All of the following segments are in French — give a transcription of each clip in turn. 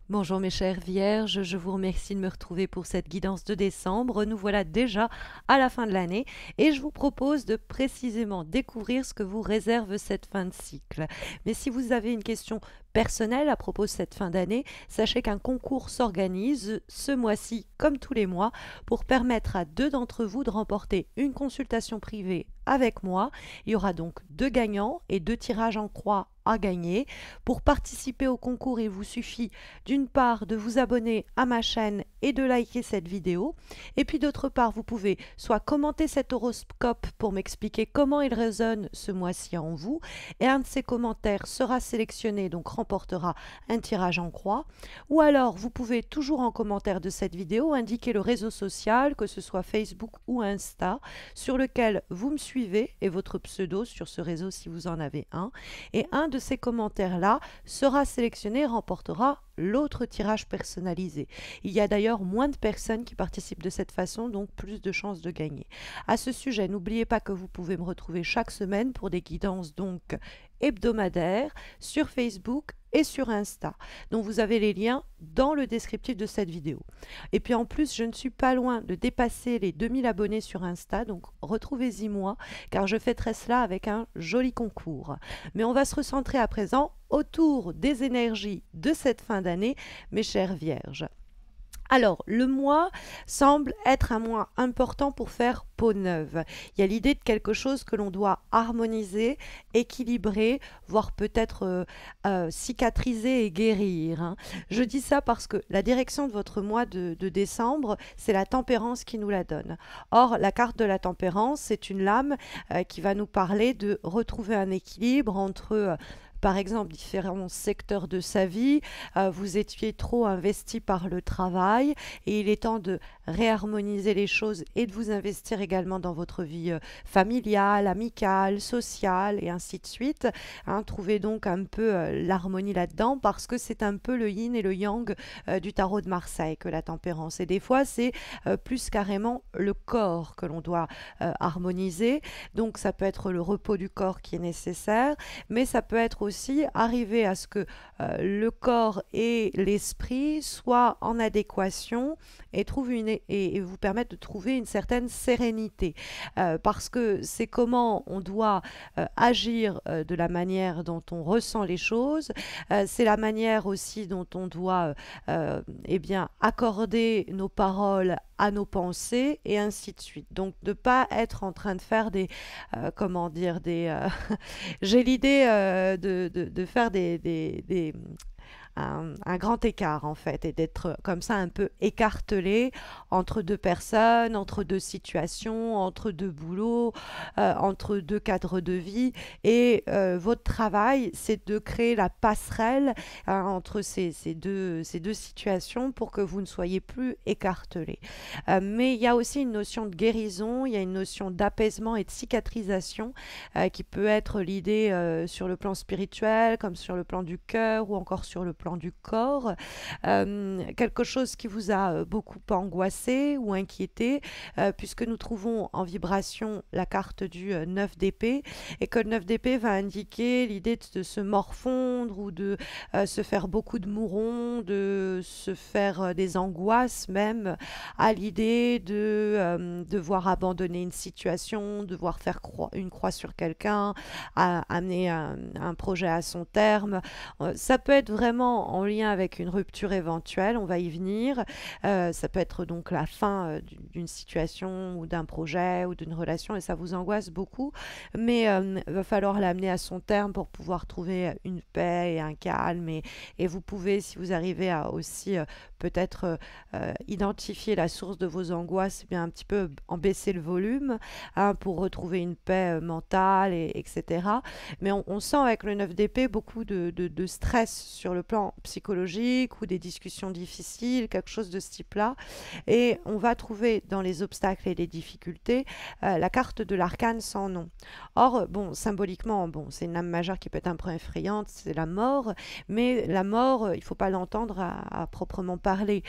Bonjour mes chères vierges, je vous remercie de me retrouver pour cette guidance de décembre. Nous voilà déjà à la fin de l'année et je vous propose de précisément découvrir ce que vous réserve cette fin de cycle. Mais si vous avez une question personnelle à propos de cette fin d'année, sachez qu'un concours s'organise ce mois-ci comme tous les mois pour permettre à deux d'entre vous de remporter une consultation privée avec moi. Il y aura donc deux gagnants et deux tirages en croix à gagner. Pour participer au concours, il vous suffit d'une part de vous abonner à ma chaîne et de liker cette vidéo, et puis d'autre part vous pouvez soit commenter cet horoscope pour m'expliquer comment il résonne ce mois-ci en vous, et un de ces commentaires sera sélectionné, donc remportera un tirage en croix, ou alors vous pouvez toujours en commentaire de cette vidéo indiquer le réseau social, que ce soit Facebook ou Insta, sur lequel vous me suivez et votre pseudo sur ce réseau si vous en avez un, et un de ces commentaires-là sera sélectionné et remportera l'autre tirage personnalisé. Il y a d'ailleurs moins de personnes qui participent de cette façon, donc plus de chances de gagner. À ce sujet, n'oubliez pas que vous pouvez me retrouver chaque semaine pour des guidances donc hebdomadaires sur Facebook et sur Insta. Donc vous avez les liens dans le descriptif de cette vidéo. Et puis en plus, je ne suis pas loin de dépasser les 2000 abonnés sur Insta, donc retrouvez-y moi, car je fêterai cela avec un joli concours. Mais on va se recentrer à présent autour des énergies de cette fin d'année, mes chères vierges. Alors, le mois semble être un mois important pour faire peau neuve. Il y a l'idée de quelque chose que l'on doit harmoniser, équilibrer, voire peut-être cicatriser et guérir, hein. Je dis ça parce que la direction de votre mois de décembre, c'est la tempérance qui nous la donne. Or, la carte de la tempérance, c'est une lame qui va nous parler de retrouver un équilibre entre par exemple, différents secteurs de sa vie, vous étiez trop investi par le travail et il est temps de réharmoniser les choses et de vous investir également dans votre vie familiale, amicale, sociale et ainsi de suite, hein. Trouvez donc un peu l'harmonie là-dedans parce que c'est un peu le yin et le yang du tarot de Marseille que la tempérance. Et des fois, c'est plus carrément le corps que l'on doit harmoniser. Donc, ça peut être le repos du corps qui est nécessaire, mais ça peut être aussi arriver à ce que le corps et l'esprit soient en adéquation et vous permettent de trouver une certaine sérénité. Parce que c'est comment on doit agir de la manière dont on ressent les choses, c'est la manière aussi dont on doit eh bien, accorder nos paroles à nos pensées et ainsi de suite. Donc de ne pas être en train de faire des, comment dire, des... j'ai l'idée de faire un grand écart en fait et d'être comme ça un peu écartelé entre deux personnes, entre deux situations, entre deux boulots, entre deux cadres de vie et votre travail c'est de créer la passerelle entre ces deux situations pour que vous ne soyez plus écartelé. Mais il y a aussi une notion de guérison, il y a une notion d'apaisement et de cicatrisation qui peut être l'idée sur le plan spirituel comme sur le plan du cœur ou encore sur le plan du corps, quelque chose qui vous a beaucoup angoissé ou inquiété, puisque nous trouvons en vibration la carte du 9 d'épée, et que le 9 d'épée va indiquer l'idée de se morfondre ou de se faire beaucoup de mourons, de se faire des angoisses même, à l'idée de devoir abandonner une situation, devoir faire une croix sur quelqu'un, amener un projet à son terme. Ça peut être vraiment en lien avec une rupture éventuelle, on va y venir. Ça peut être donc la fin d'une situation ou d'un projet ou d'une relation et ça vous angoisse beaucoup, mais il va falloir l'amener à son terme pour pouvoir trouver une paix et un calme et vous pouvez, si vous arrivez à aussi peut-être identifier la source de vos angoisses, eh bien un petit peu en baisser le volume, hein, pour retrouver une paix mentale, etc. Mais on sent avec le 9 d'épée beaucoup de stress sur le plan psychologique ou des discussions difficiles, quelque chose de ce type-là. Et on va trouver dans les obstacles et les difficultés la carte de l'arcane sans nom. Or, bon, symboliquement, bon, c'est une lame majeure qui peut être un peu effrayante, c'est la mort, mais la mort, il ne faut pas l'entendre à proprement parler.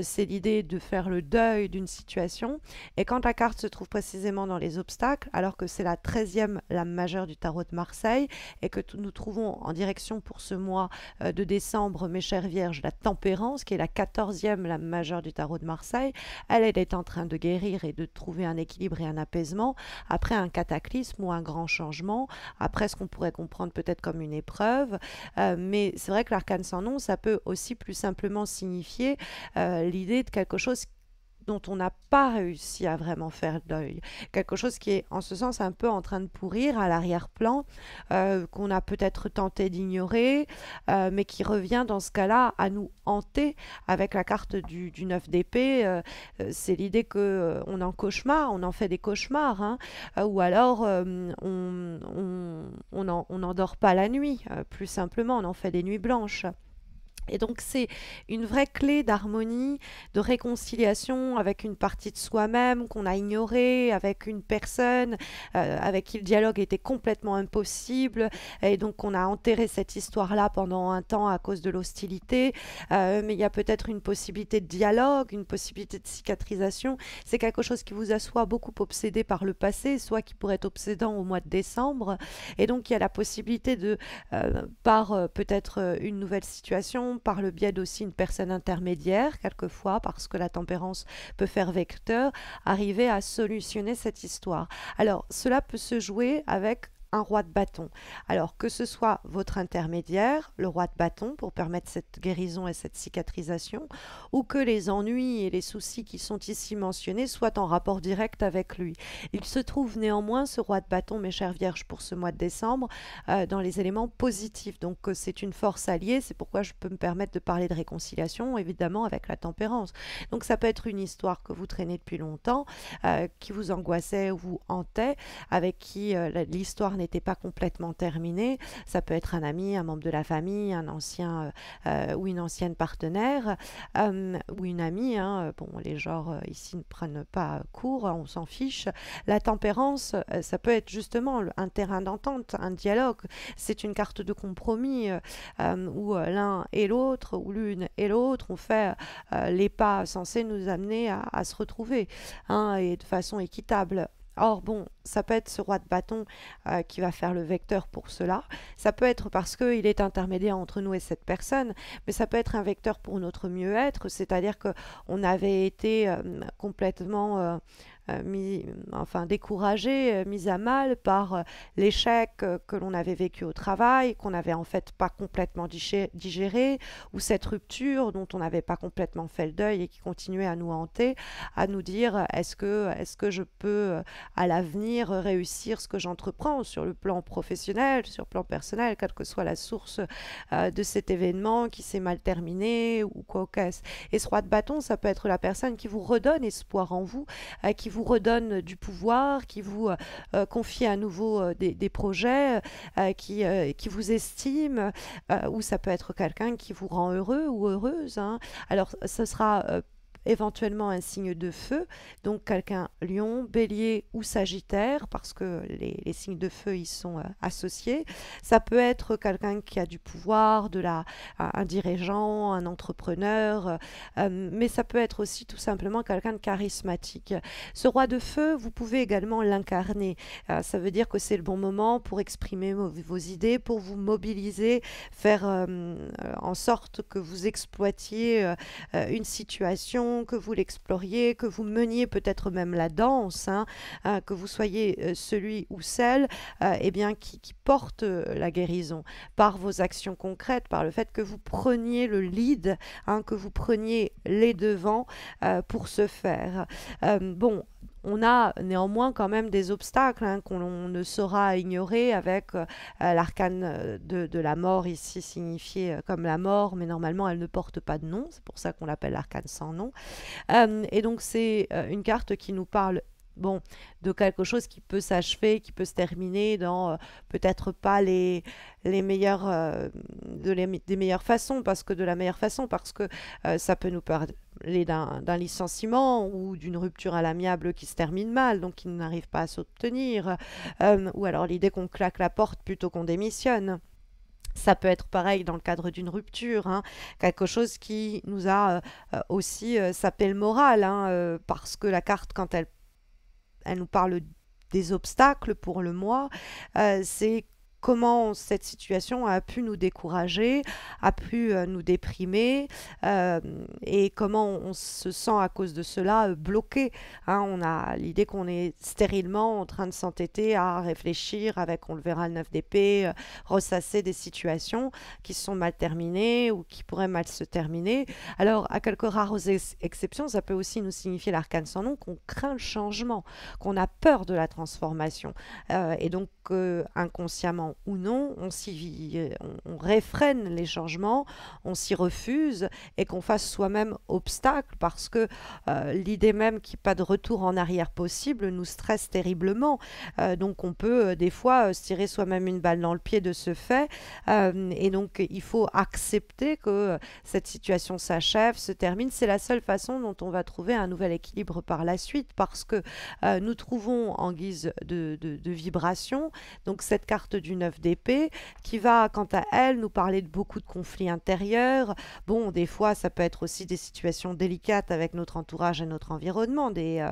C'est l'idée de faire le deuil d'une situation. Et quand la carte se trouve précisément dans les obstacles, alors que c'est la 13e lame majeure du tarot de Marseille et que nous trouvons en direction pour ce mois de décembre décembre, mes chères vierges, la tempérance, qui est la 14e, la majeure du tarot de Marseille, elle est en train de guérir et de trouver un équilibre et un apaisement après un cataclysme ou un grand changement, après ce qu'on pourrait comprendre peut-être comme une épreuve. Mais c'est vrai que l'arcane sans nom, ça peut aussi plus simplement signifier l'idée de quelque chose dont on n'a pas réussi à vraiment faire le deuil. Quelque chose qui est en ce sens un peu en train de pourrir à l'arrière-plan, qu'on a peut-être tenté d'ignorer, mais qui revient dans ce cas-là à nous hanter avec la carte du 9 d'épée. C'est l'idée que on en cauchemar, on en fait des cauchemars, hein, ou alors on n'en dort pas la nuit, plus simplement, on en fait des nuits blanches. Et donc c'est une vraie clé d'harmonie, de réconciliation avec une partie de soi-même qu'on a ignorée, avec une personne avec qui le dialogue était complètement impossible, et donc on a enterré cette histoire-là pendant un temps à cause de l'hostilité, mais il y a peut-être une possibilité de dialogue, une possibilité de cicatrisation. C'est quelque chose qui vous a soit beaucoup obsédé par le passé, soit qui pourrait être obsédant au mois de décembre, et donc il y a la possibilité de, par peut-être une nouvelle situation, par le biais d'aussi une personne intermédiaire, quelquefois, parce que la tempérance peut faire vecteur, arriver à solutionner cette histoire. Alors, cela peut se jouer avec un roi de bâton. Alors que ce soit votre intermédiaire, le roi de bâton, pour permettre cette guérison et cette cicatrisation, ou que les ennuis et les soucis qui sont ici mentionnés soient en rapport direct avec lui. Il se trouve néanmoins, ce roi de bâton, mes chères vierges, pour ce mois de décembre, dans les éléments positifs. Donc c'est une force alliée, c'est pourquoi je peux me permettre de parler de réconciliation, évidemment, avec la tempérance. Donc ça peut être une histoire que vous traînez depuis longtemps, qui vous angoissait ou vous hantait, avec qui l'histoire n'était pas complètement terminée. Ça peut être un ami, un membre de la famille, un ancien ou une ancienne partenaire, ou une amie. Hein. Bon, les genres ici ne prennent pas court, on s'en fiche. La tempérance, ça peut être justement un terrain d'entente, un dialogue. C'est une carte de compromis où l'un et l'autre, ou l'une et l'autre, ont fait les pas censés nous amener à se retrouver, hein, et de façon équitable. Or, bon, ça peut être ce roi de bâton qui va faire le vecteur pour cela. Ça peut être parce qu'il est intermédiaire entre nous et cette personne, mais ça peut être un vecteur pour notre mieux-être, c'est-à-dire qu'on avait été complètement découragé, mis à mal par l'échec que l'on avait vécu au travail, qu'on n'avait en fait pas complètement digéré, ou cette rupture dont on n'avait pas complètement fait le deuil et qui continuait à nous hanter, à nous dire est-ce que je peux à l'avenir réussir ce que j'entreprends sur le plan professionnel, sur le plan personnel, quelle que soit la source de cet événement qui s'est mal terminé ou quoi qu'est-ce. Et ce roi de bâton, ça peut être la personne qui vous redonne espoir en vous, qui vous redonne du pouvoir, qui vous confie à nouveau des projets, qui vous estime, ou ça peut être quelqu'un qui vous rend heureux ou heureuse. Hein. Alors, ce sera éventuellement un signe de feu, donc quelqu'un lion, bélier ou sagittaire, parce que les signes de feu y sont associés. Ça peut être quelqu'un qui a du pouvoir, un dirigeant, un entrepreneur, mais ça peut être aussi tout simplement quelqu'un de charismatique. Ce roi de feu, vous pouvez également l'incarner. Ça veut dire que c'est le bon moment pour exprimer vos idées, pour vous mobiliser, faire en sorte que vous exploitiez une situation, que vous l'exploriez, que vous meniez peut-être même la danse, hein, que vous soyez celui ou celle eh bien, qui porte la guérison par vos actions concrètes, par le fait que vous preniez le lead, hein, que vous preniez les devants pour ce faire. Bon, on a néanmoins quand même des obstacles hein, qu'on ne saura ignorer avec l'arcane de la mort ici signifiée comme la mort, mais normalement elle ne porte pas de nom, c'est pour ça qu'on l'appelle l'arcane sans nom. Et donc c'est une carte qui nous parle bon, de quelque chose qui peut s'achever, qui peut se terminer dans peut-être pas les meilleures, des meilleures façons, parce que de la meilleure façon, parce que ça peut nous parler d'un licenciement ou d'une rupture à l'amiable qui se termine mal, donc qui n'arrive pas à s'obtenir, ou alors l'idée qu'on claque la porte plutôt qu'on démissionne. Ça peut être pareil dans le cadre d'une rupture, hein, quelque chose qui nous a aussi sapé le moral, hein, parce que la carte, quand elle nous parle des obstacles pour le mois, c'est comment cette situation a pu nous décourager, a pu nous déprimer, euh, et comment on se sent à cause de cela bloqué. Hein. On a l'idée qu'on est stérilement en train de s'entêter à réfléchir avec, on le verra, le 9 d'épée, ressasser des situations qui sont mal terminées ou qui pourraient mal se terminer. Alors, à quelques rares exceptions, ça peut aussi nous signifier l'arcane sans nom qu'on craint le changement, qu'on a peur de la transformation. Et donc, inconsciemment ou non, on réfrène les changements, on s'y refuse et qu'on fasse soi-même obstacle parce que l'idée même qu'il n'y ait pas de retour en arrière possible nous stresse terriblement. Donc on peut des fois se tirer soi-même une balle dans le pied de ce fait. Et donc il faut accepter que cette situation s'achève, se termine. C'est la seule façon dont on va trouver un nouvel équilibre par la suite parce que nous trouvons en guise de vibration donc cette carte du 9 d'épée qui va quant à elle nous parler de beaucoup de conflits intérieurs. Bon, des fois ça peut être aussi des situations délicates avec notre entourage et notre environnement, des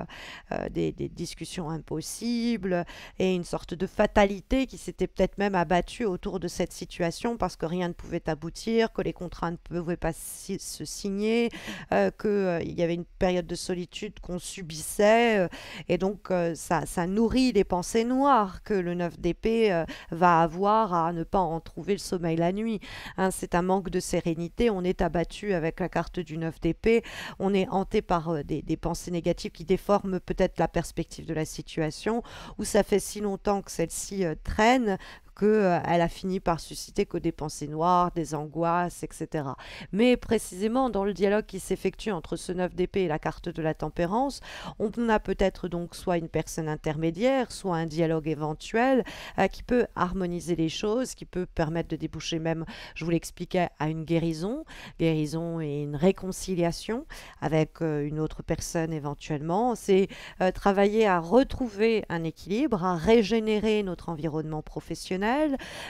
discussions impossibles et une sorte de fatalité qui s'était peut-être même abattue autour de cette situation parce que rien ne pouvait aboutir, que les contrats ne pouvaient pas se signer, qu'il y avait une période de solitude qu'on subissait, et donc ça nourrit les pensées noires que le 9 d'épée va avoir à ne pas en trouver le sommeil la nuit. Hein, c'est un manque de sérénité, on est abattu avec la carte du 9 d'épée, on est hanté par des pensées négatives qui déforment peut-être la perspective de la situation, ou ça fait si longtemps que celle-ci traîne qu'elle a fini par susciter que des pensées noires, des angoisses, etc. Mais précisément dans le dialogue qui s'effectue entre ce 9 d'épée et la carte de la tempérance, on a peut-être donc soit une personne intermédiaire, soit un dialogue éventuel qui peut harmoniser les choses, qui peut permettre de déboucher même, je vous l'expliquais, à une guérison et une réconciliation avec une autre personne éventuellement. C'est travailler à retrouver un équilibre, à régénérer notre environnement professionnel,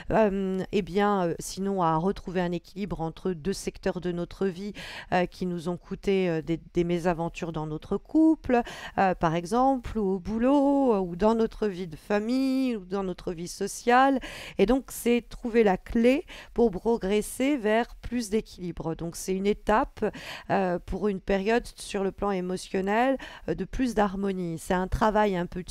et bien sinon à retrouver un équilibre entre deux secteurs de notre vie qui nous ont coûté des mésaventures dans notre couple, par exemple, ou au boulot, ou dans notre vie de famille, ou dans notre vie sociale. Et donc c'est trouver la clé pour progresser vers plus d'équilibre. Donc c'est une étape pour une période sur le plan émotionnel de plus d'harmonie. C'est un travail un peu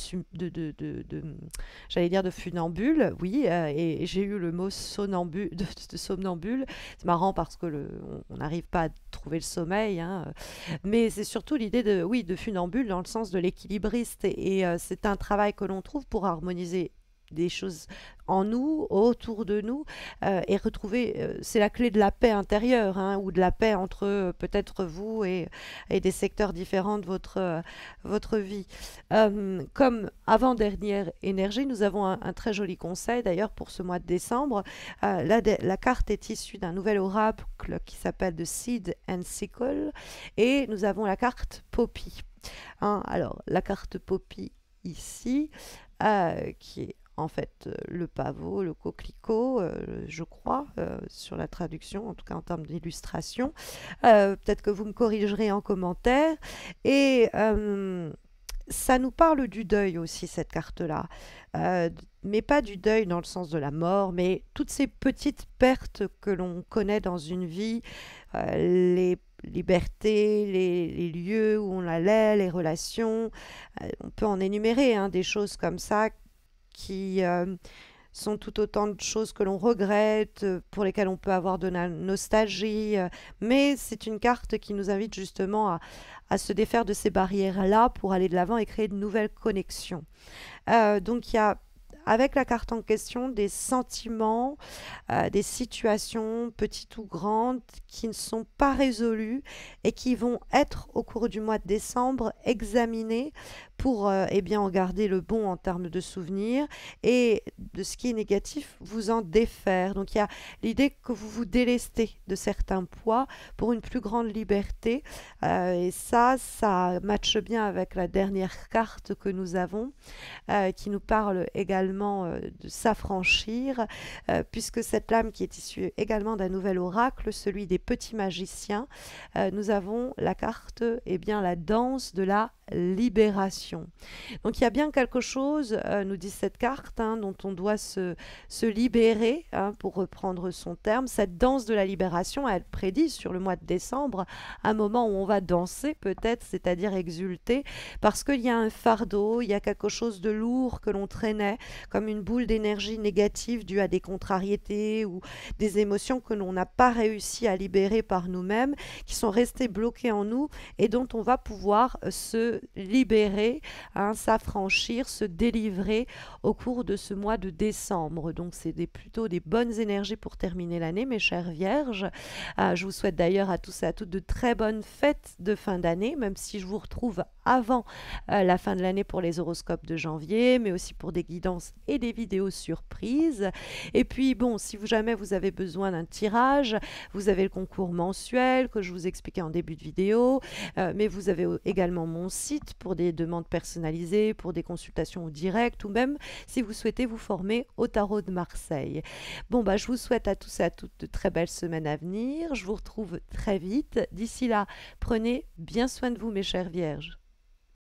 j'allais dire de funambule, oui, et j'ai eu le mot somnambule, de somnambule. C'est marrant parce que on n'arrive pas à trouver le sommeil, hein, mais c'est surtout l'idée de, oui, de funambule dans le sens de l'équilibriste. Et c'est un travail que l'on trouve pour harmoniser des choses en nous, autour de nous, et retrouver, c'est la clé de la paix intérieure, hein, ou de la paix entre peut-être vous et des secteurs différents de votre vie. Comme avant-dernière énergie, nous avons un très joli conseil d'ailleurs pour ce mois de décembre. La carte est issue d'un nouvel oracle qui s'appelle The Seed and Sickle, et nous avons la carte Poppy. Hein, alors, la carte Poppy ici, qui est en fait le pavot, le coquelicot, je crois, sur la traduction, en tout cas en termes d'illustration. Peut-être que vous me corrigerez en commentaire. Et ça nous parle du deuil aussi, cette carte-là. Mais pas du deuil dans le sens de la mort, mais toutes ces petites pertes que l'on connaît dans une vie, les libertés, les lieux où on allait, les relations. On peut en énumérer, hein, des choses comme ça qui sont tout autant de choses que l'on regrette, pour lesquelles on peut avoir de la nostalgie, mais c'est une carte qui nous invite justement à se défaire de ces barrières-là pour aller de l'avant et créer de nouvelles connexions. Donc il y a avec la carte en question des sentiments, des situations petites ou grandes qui ne sont pas résolues et qui vont être au cours du mois de décembre examinées pour eh bien, en garder le bon en termes de souvenirs et de ce qui est négatif, vous en défaire. Donc il y a l'idée que vous vous délestez de certains poids pour une plus grande liberté, et ça matche bien avec la dernière carte que nous avons qui nous parle également également de s'affranchir, puisque cette lame qui est issue également d'un nouvel oracle, celui des petits magiciens, nous avons la carte, eh bien, la danse de la libération. Donc il y a bien quelque chose, nous dit cette carte, hein, dont on doit se libérer, hein, pour reprendre son terme. Cette danse de la libération, elle prédit sur le mois de décembre un moment où on va danser peut-être, c'est-à-dire exulter, parce qu'il y a un fardeau, il y a quelque chose de lourd que l'on traînait, comme une boule d'énergie négative due à des contrariétés ou des émotions que l'on n'a pas réussi à libérer par nous-mêmes, qui sont restées bloquées en nous et dont on va pouvoir se libérer, hein, s'affranchir, se délivrer au cours de ce mois de décembre. Donc c'est plutôt des bonnes énergies pour terminer l'année, mes chères vierges. Je vous souhaite d'ailleurs à tous et à toutes de très bonnes fêtes de fin d'année, même si je vous retrouve avant la fin de l'année pour les horoscopes de janvier, mais aussi pour des guidances et des vidéos surprises. Et puis bon, si jamais vous avez besoin d'un tirage, vous avez le concours mensuel que je vous expliquais en début de vidéo, mais vous avez également mon site pour des demandes personnalisées, pour des consultations au direct, ou même si vous souhaitez vous former au tarot de Marseille. Bon, je vous souhaite à tous et à toutes de très belles semaines à venir. Je vous retrouve très vite. D'ici là, prenez bien soin de vous, mes chères vierges.